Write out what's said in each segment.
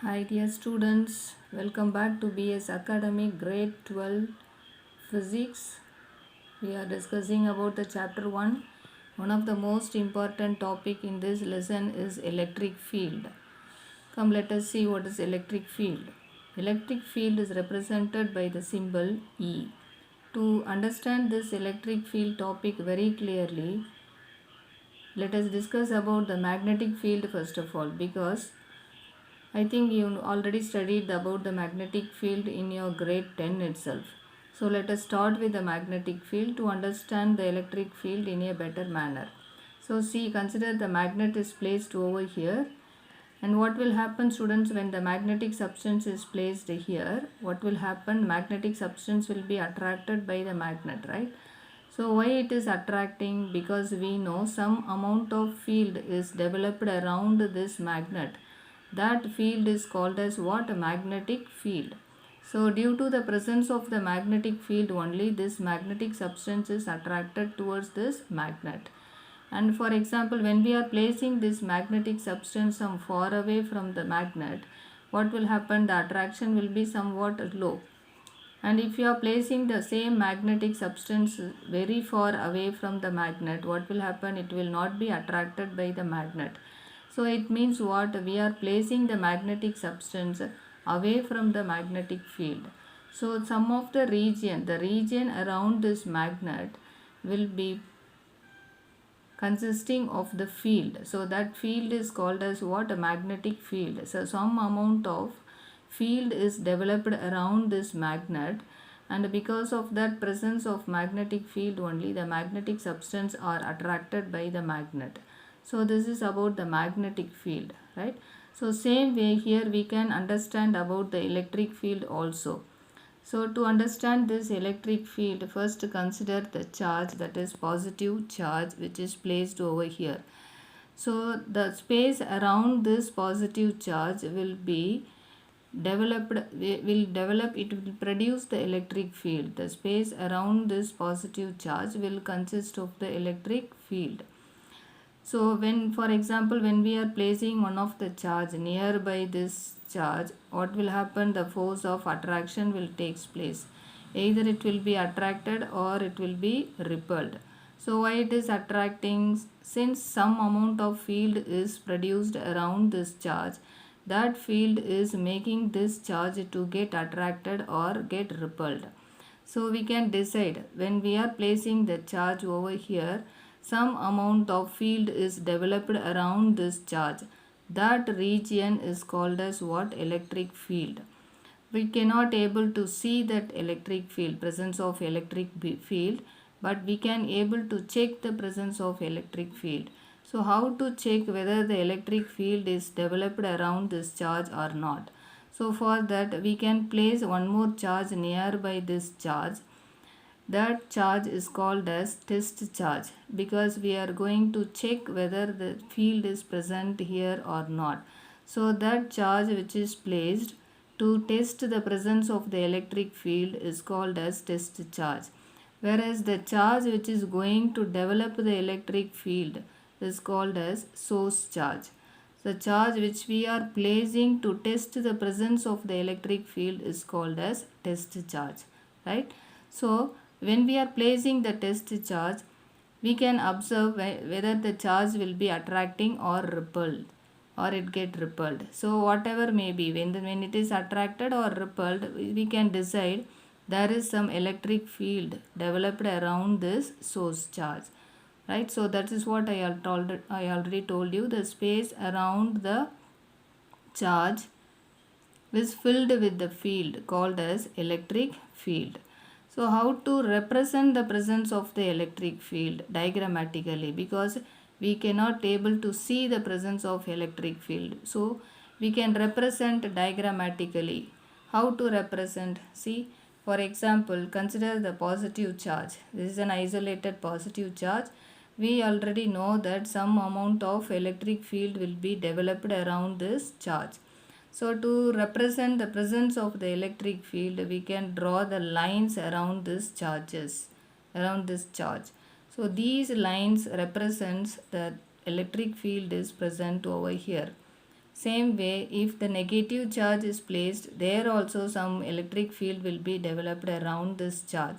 Hi dear students, welcome back to BS Academic Grade 12 Physics. We are discussing about the chapter 1. One of the most important topic in this lesson is electric field. Come let us see what is electric field. Electric field is represented by the symbol E. To understand this electric field topic very clearly, let us discuss about the magnetic field first of all, because I think you already studied about the magnetic field in your grade 10 itself. So let us start with the magnetic field to understand the electric field in a better manner. So see, consider the magnet is placed over here, and what will happen, students, when the magnetic substance is placed here? What will happen? Magnetic substance will be attracted by the magnet, right? So why it is attracting? Because we know some amount of field is developed around this magnet. That field is called as what? A magnetic field. So due to the presence of the magnetic field only, this magnetic substance is attracted towards this magnet. And for example, when we are placing this magnetic substance some far away from the magnet, what will happen? The attraction will be somewhat low. And if you are placing the same magnetic substance very far away from the magnet, what will happen? It will not be attracted by the magnet. So it means what? We are placing the magnetic substance away from the magnetic field. So some of the region around this magnet will be consisting of the field. So that field is called as what? A magnetic field. So some amount of field is developed around this magnet, and because of that presence of magnetic field only, the magnetic substance are attracted by the magnet. So this is about the magnetic field, right? So same way here we can understand about the electric field also. So to understand this electric field, first consider the charge, that is positive charge, which is placed over here. So the space around this positive charge will be developed, it will produce the electric field. The space around this positive charge will consist of the electric field. So when, for example, when we are placing one of the charge nearby this charge, what will happen? The force of attraction will take place. Either it will be attracted or it will be repelled. So why it is attracting? Since some amount of field is produced around this charge, that field is making this charge to get attracted or get repelled. So we can decide, when we are placing the charge over here, some amount of field is developed around this charge. That region is called as what? Electric field. We cannot able to see that electric field, presence of electric field, but we can able to check the presence of electric field. So how to check whether the electric field is developed around this charge or not? So for that we can place one more charge nearby this charge. That charge is called as test charge, because we are going to check whether the field is present here or not. So that charge which is placed to test the presence of the electric field is called as test charge. Whereas the charge which is going to develop the electric field is called as source charge. The charge which we are placing to test the presence of the electric field is called as test charge, right? So when we are placing the test charge, we can observe whether the charge will be attracting or repelled, or it get repelled. So whatever may be, when it is attracted or repelled, we can decide there is some electric field developed around this source charge, right? So that is what I already told you. The space around the charge is filled with the field called as electric field. So how to represent the presence of the electric field diagrammatically, because we cannot able to see the presence of electric field. So we can represent diagrammatically. How to represent? See, for example, consider the positive charge. This is an isolated positive charge. We already know that some amount of electric field will be developed around this charge. So to represent the presence of the electric field, we can draw the lines around this charges, around this charge. So these lines represents the electric field is present over here. Same way, if the negative charge is placed, there also some electric field will be developed around this charge.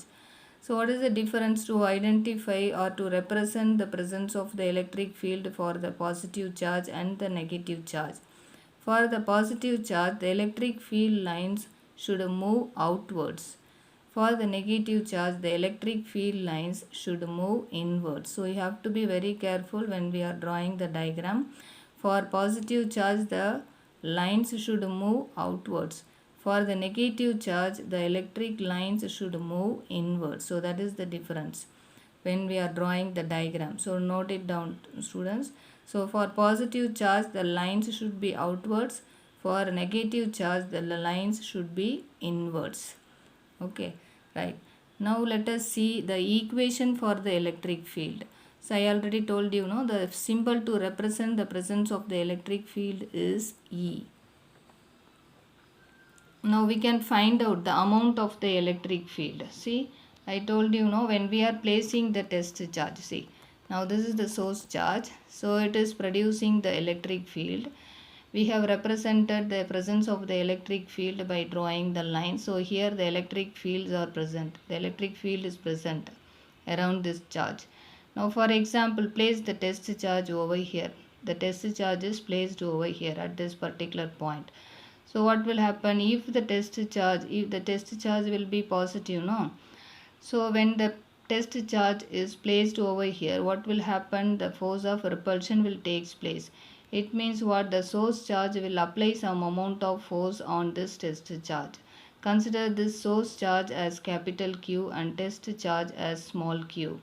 So what is the difference to identify or to represent the presence of the electric field for the positive charge and the negative charge? For the positive charge, the electric field lines should move outwards. For the negative charge, the electric field lines should move inwards. So you have to be very careful when we are drawing the diagram. For positive charge, the lines should move outwards. For the negative charge, the electric lines should move inwards. So that is the difference when we are drawing the diagram. So note it down, students. So for positive charge, the lines should be outwards. For negative charge, the lines should be inwards. Okay, right. Now let us see the equation for the electric field. So I already told you, no, the symbol to represent the presence of the electric field is E. Now we can find out the amount of the electric field. See, I told you, no, when we are placing the test charge, see, now this is the source charge, so it is producing the electric field. We have represented the presence of the electric field by drawing the line. So here the electric fields are present. The electric field is present around this charge. Now for example, place the test charge over here. The test charge is placed over here at this particular point. So what will happen if the test charge will be positive, no? So when the test charge is placed over here, what will happen? The force of repulsion will take place. It means what? The source charge will apply some amount of force on this test charge. Consider this source charge as capital Q and test charge as small q.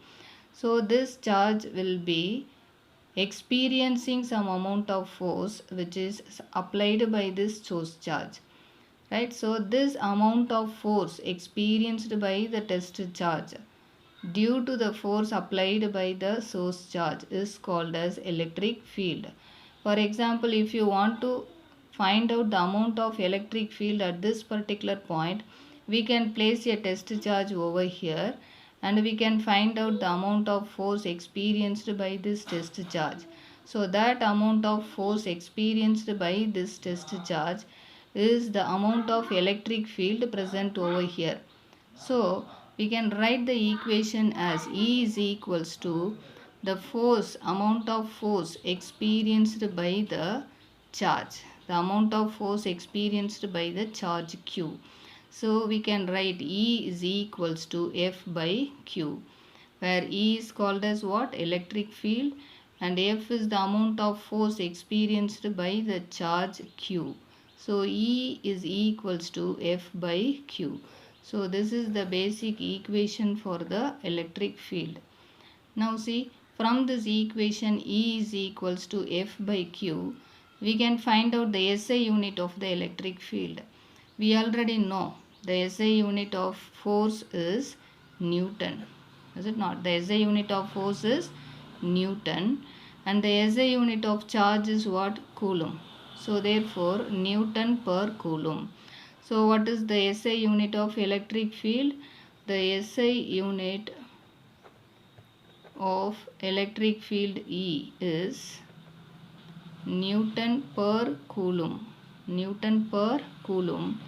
So this charge will be experiencing some amount of force which is applied by this source charge, right? So this amount of force experienced by the test charge due to the force applied by the source charge is called as electric field. For example, if you want to find out the amount of electric field at this particular point, we can place a test charge over here and we can find out the amount of force experienced by this test charge. So that amount of force experienced by this test charge is the amount of electric field present over here. So we can write the equation as E is equals to the force, amount of force experienced by the charge, the amount of force experienced by the charge Q. So we can write E is equals to F by Q, where E is called as what? Electric field, and F is the amount of force experienced by the charge Q. So E is equals to F by Q. So this is the basic equation for the electric field. Now see, from this equation E is equals to F by Q, we can find out the SI unit of the electric field. We already know the SI unit of force is Newton. Is it not? The SI unit of force is Newton and the SI unit of charge is what? Coulomb. So therefore Newton per Coulomb. So what is the SI unit of electric field? The SI unit of electric field E is Newton per Coulomb. Newton per Coulomb,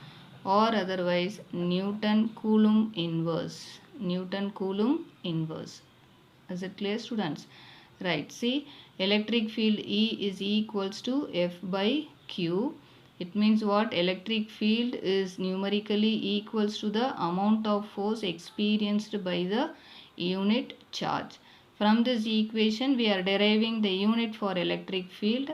or otherwise Newton Coulomb inverse. Newton Coulomb inverse. Is it clear, students? Right. See, electric field E is equals to F by Q. It means what? Electric field is numerically equals to the amount of force experienced by the unit charge. From this equation, we are deriving the unit for electric field.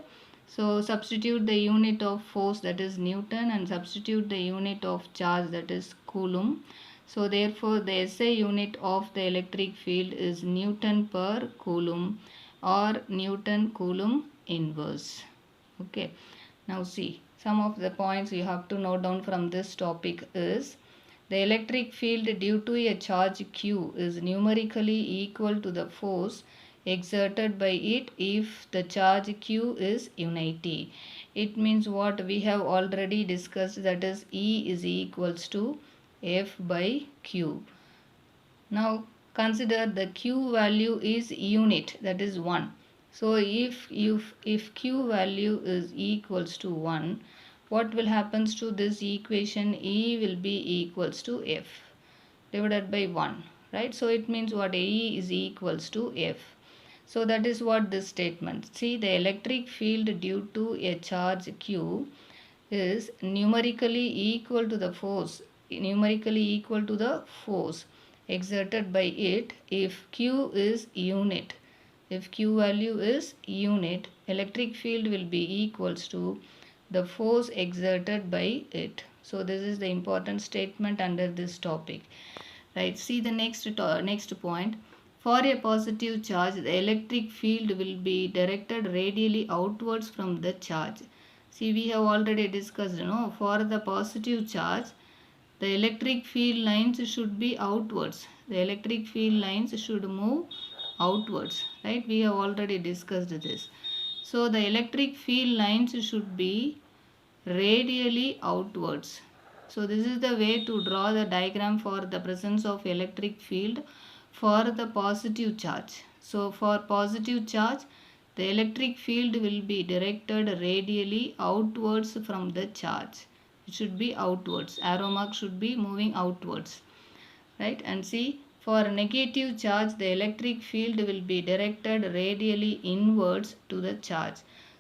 So substitute the unit of force, that is Newton, and substitute the unit of charge, that is Coulomb. So therefore the SI unit of the electric field is Newton per Coulomb or Newton Coulomb inverse. Okay. Now see, some of the points you have to note down from this topic is the electric field due to a charge Q is numerically equal to the force exerted by it if the charge Q is unity. It means what we have already discussed, that is E is equals to F by Q. Now consider the Q value is unit, that is 1. So if q value is equals to 1, what will happens to this equation? E will be equals to F divided by 1, right? So it means what? E is equals to F. So that is what this statement. See, the electric field due to a charge q is numerically equal to the force exerted by it if q is unit. If q value is unit, electric field will be equals to the force exerted by it. So this is the important statement under this topic. Right, see the next point. For a positive charge, the electric field will be directed radially outwards from the charge. See, we have already discussed, for the positive charge, the electric field lines should be outwards. The electric field lines should move outwards, right? We have already discussed this. So the electric field lines should be radially outwards. So this is the way to draw the diagram for the presence of electric field for the positive charge. So for positive charge, the electric field will be directed radially outwards from the charge. It should be outwards. Arrow mark should be moving outwards. Right? And see, for negative charge, the electric field will be directed radially inwards to the charge.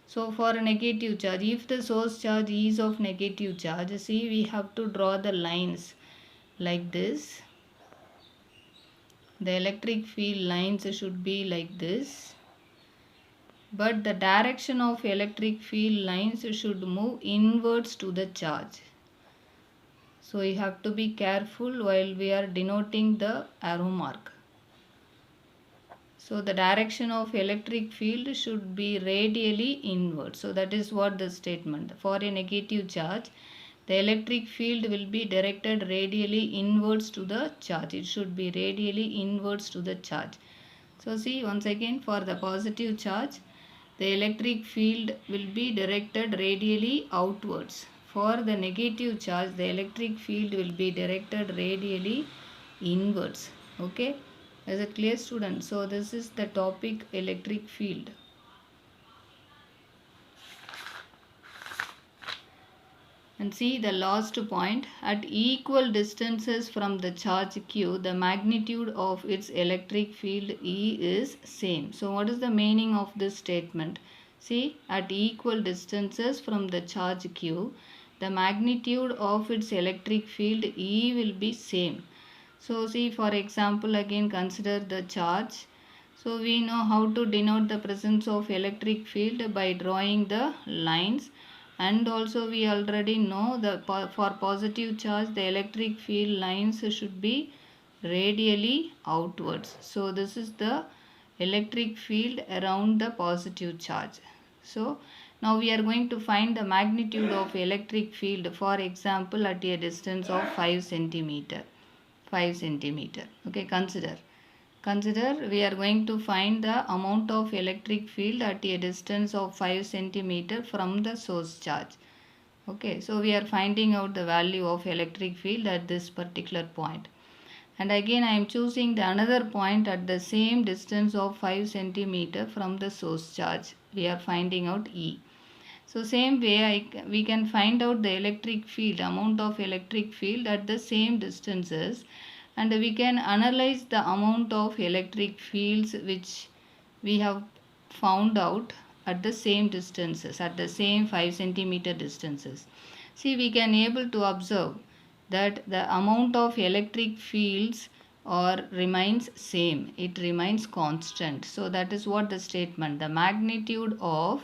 So for a negative charge, if the source charge is of negative charge, see, we have to draw the lines like this. The electric field lines should be like this. But the direction of electric field lines should move inwards to the charge. So you have to be careful while we are denoting the arrow mark. So the direction of electric field should be radially inward. So that is what the statement. For a negative charge, the electric field will be directed radially inwards to the charge. It should be radially inwards to the charge. So see, once again, for the positive charge, the electric field will be directed radially outwards. For the negative charge, the electric field will be directed radially inwards. Okay. Is it clear, student? So this is the topic electric field. And see the last point. At equal distances from the charge q, the magnitude of its electric field E is same. So what is the meaning of this statement? See, at equal distances from the charge q, the magnitude of its electric field E will be same. So see, for example, again consider the charge. So we know how to denote the presence of electric field by drawing the lines, and also we already know that for positive charge the electric field lines should be radially outwards. So this is the electric field around the positive charge. So now we are going to find the magnitude of electric field, for example, at a distance of 5 centimeter. 5 centimeter. Okay, consider we are going to find the amount of electric field at a distance of 5 centimeter from the source charge. Okay, so we are finding out the value of electric field at this particular point. And again I am choosing the another point at the same distance of 5 centimeter from the source charge. We are finding out E. So same way we can find out the electric field, amount of electric field at the same distances, and we can analyze the amount of electric fields which we have found out at the same distances, at the same 5 centimeter distances. See, we can able to observe that the amount of electric fields remains same. It remains constant. So that is what the statement, the magnitude of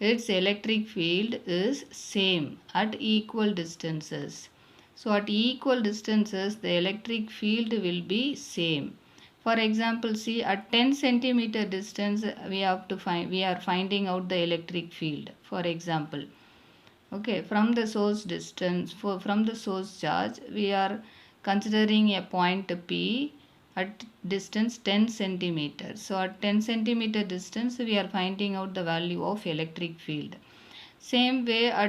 its electric field is same at equal distances. So at equal distances the electric field will be same. For example, see, at 10 centimeter distance we are finding out the electric field. For example, okay, from the source distance, from the source charge we are considering a point P at distance 10 centimeter. So at 10 centimeter distance we are finding out the value of electric field. Same way at